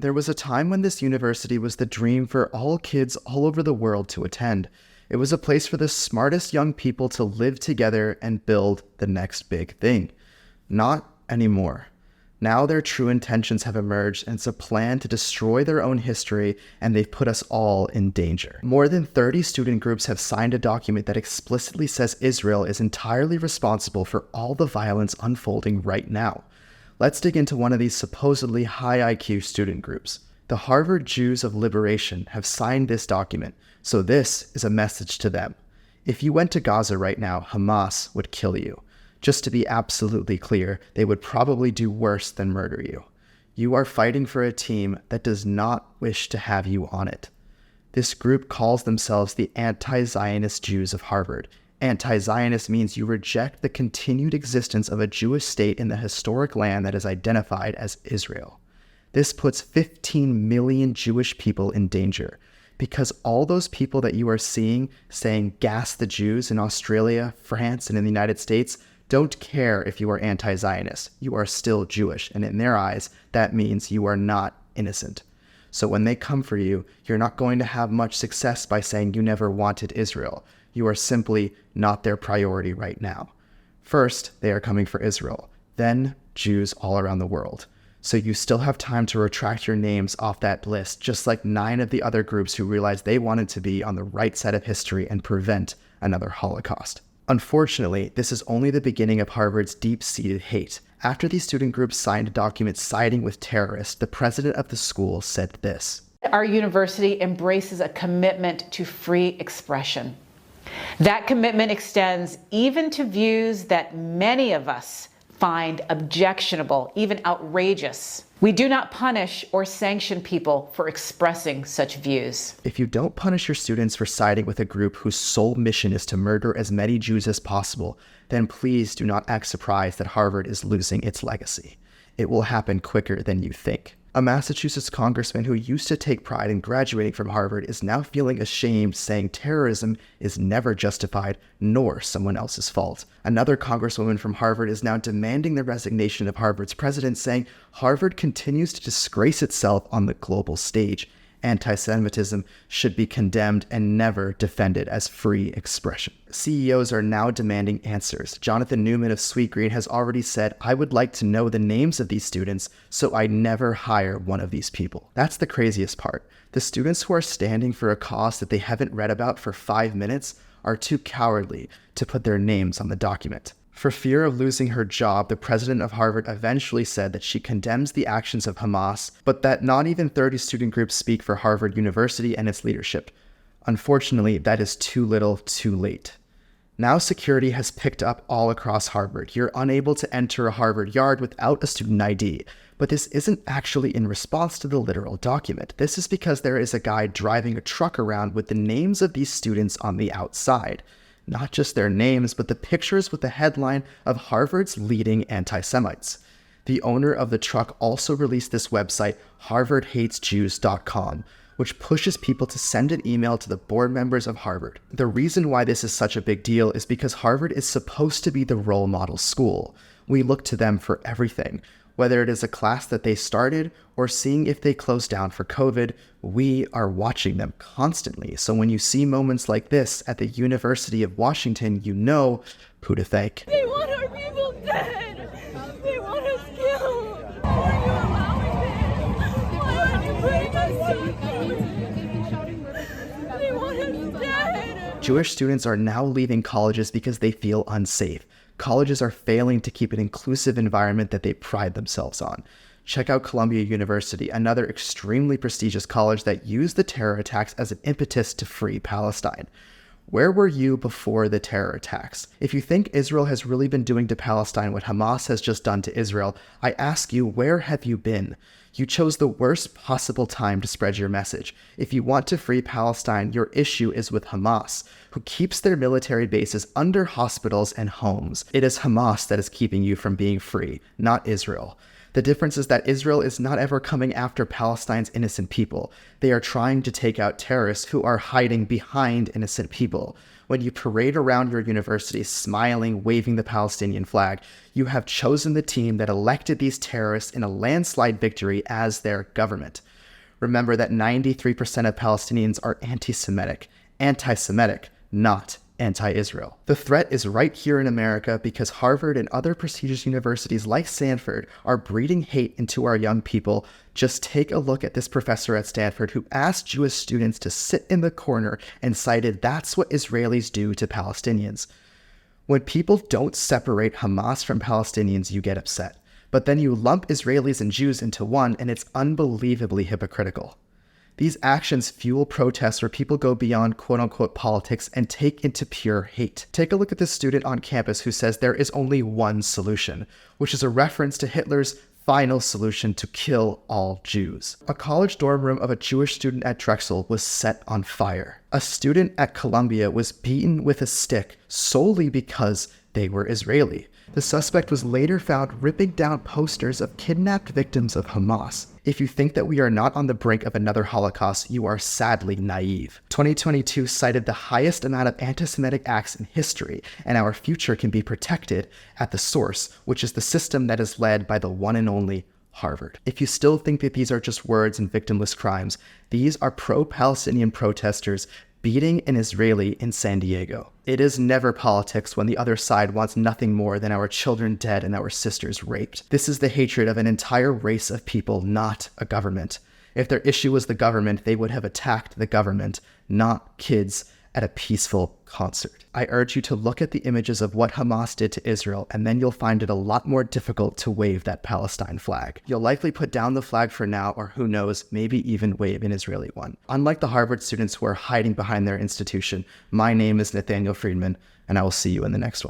There was a time when this university was the dream for all kids all over the world to attend. It was a place for the smartest young people to live together and build the next big thing. Not anymore. Now their true intentions have emerged, and it's a plan to destroy their own history, and they've put us all in danger. More than 30 student groups have signed a document that explicitly says Israel is entirely responsible for all the violence unfolding right now. Let's dig into one of these supposedly high IQ student groups. The Harvard Jews of Liberation have signed this document, so this is a message to them. If you went to Gaza right now, Hamas would kill you. Just to be absolutely clear, they would probably do worse than murder you. You are fighting for a team that does not wish to have you on it. This group calls themselves the Anti-Zionist Jews of Harvard. Anti-Zionist means you reject the continued existence of a Jewish state in the historic land that is identified as Israel. This puts 15 million Jewish people in danger, because all those people that you are seeing saying "gas the Jews" in Australia, France, and in the United States don't care if you are anti-Zionist. You are still Jewish, and in their eyes, that means you are not innocent. So when they come for you, you're not going to have much success by saying you never wanted Israel. You are simply not their priority right now. First, they are coming for Israel, then Jews all around the world. So you still have time to retract your names off that list, just like 9 of the other groups who realized they wanted to be on the right side of history and prevent another Holocaust. Unfortunately, this is only the beginning of Harvard's deep-seated hate. After these student groups signed a document siding with terrorists, the president of the school said this: "Our university embraces a commitment to free expression. That commitment extends even to views that many of us find objectionable, even outrageous. We do not punish or sanction people for expressing such views." If you don't punish your students for siding with a group whose sole mission is to murder as many Jews as possible, then please do not act surprised that Harvard is losing its legacy. It will happen quicker than you think. A Massachusetts congressman who used to take pride in graduating from Harvard is now feeling ashamed, saying terrorism is never justified nor someone else's fault. Another congresswoman from Harvard is now demanding the resignation of Harvard's president, saying Harvard continues to disgrace itself on the global stage. Anti-Semitism should be condemned and never defended as free expression. CEOs are now demanding answers. Jonathan Newman of Sweetgreen has already said, "I would like to know the names of these students so I never hire one of these people." That's the craziest part. The students who are standing for a cause that they haven't read about for 5 minutes are too cowardly to put their names on the document. For fear of losing her job, the president of Harvard eventually said that she condemns the actions of Hamas, but that not even 30 student groups speak for Harvard University and its leadership. Unfortunately, that is too little, too late. Now security has picked up all across Harvard. You're unable to enter a Harvard yard without a student ID. But this isn't actually in response to the literal document. This is because there is a guy driving a truck around with the names of these students on the outside. Not just their names, but the pictures with the headline of Harvard's leading anti-Semites. The owner of the truck also released this website, harvardhatesjews.com, which pushes people to send an email to the board members of Harvard. The reason why this is such a big deal is because Harvard is supposed to be the role model school. We look to them for everything. Whether it is a class that they started or seeing if they closed down for COVID, we are watching them constantly. So when you see moments like this at the University of Washington, you know who to thank. They want our people dead. They want us killed. Why are you allowing this? Why are you putting us so? They want us dead. Jewish students are now leaving colleges because they feel unsafe. Colleges are failing to keep an inclusive environment that they pride themselves on. Check out Columbia University, another extremely prestigious college that used the terror attacks as an impetus to free Palestine. Where were you before the terror attacks? If you think Israel has really been doing to Palestine what Hamas has just done to Israel, I ask you, where have you been? You chose the worst possible time to spread your message. If you want to free Palestine, your issue is with Hamas, who keeps their military bases under hospitals and homes. It is Hamas that is keeping you from being free, not Israel. The difference is that Israel is not ever coming after Palestine's innocent people. They are trying to take out terrorists who are hiding behind innocent people. When you parade around your university smiling, waving the Palestinian flag, you have chosen the team that elected these terrorists in a landslide victory as their government. Remember that 93% of Palestinians are anti-Semitic, not anti-Israel. The threat is right here in America because Harvard and other prestigious universities like Stanford are breeding hate into our young people. Just take a look at this professor at Stanford who asked Jewish students to sit in the corner and cited that's what Israelis do to Palestinians. When people don't separate Hamas from Palestinians, you get upset. But then you lump Israelis and Jews into one, and it's unbelievably hypocritical. These actions fuel protests where people go beyond quote-unquote politics and take into pure hate. Take a look at this student on campus who says there is only one solution, which is a reference to Hitler's final solution to kill all Jews. A college dorm room of a Jewish student at Drexel was set on fire. A student at Columbia was beaten with a stick solely because they were Israeli. The suspect was later found ripping down posters of kidnapped victims of Hamas. If you think that we are not on the brink of another Holocaust, you are sadly naive. 2022 cited the highest amount of anti-Semitic acts in history, and our future can be protected at the source, which is the system that is led by the one and only Harvard. If you still think that these are just words and victimless crimes, these are pro-Palestinian protesters beating an Israeli in San Diego. It is never politics when the other side wants nothing more than our children dead and our sisters raped. This is the hatred of an entire race of people, not a government. If their issue was the government, they would have attacked the government, not kids at a peaceful concert. I urge you to look at the images of what Hamas did to Israel, and then you'll find it a lot more difficult to wave that Palestine flag. You'll likely put down the flag for now, or who knows, maybe even wave an Israeli one. Unlike the Harvard students who are hiding behind their institution, my name is Nathaniel Friedman, and I will see you in the next one.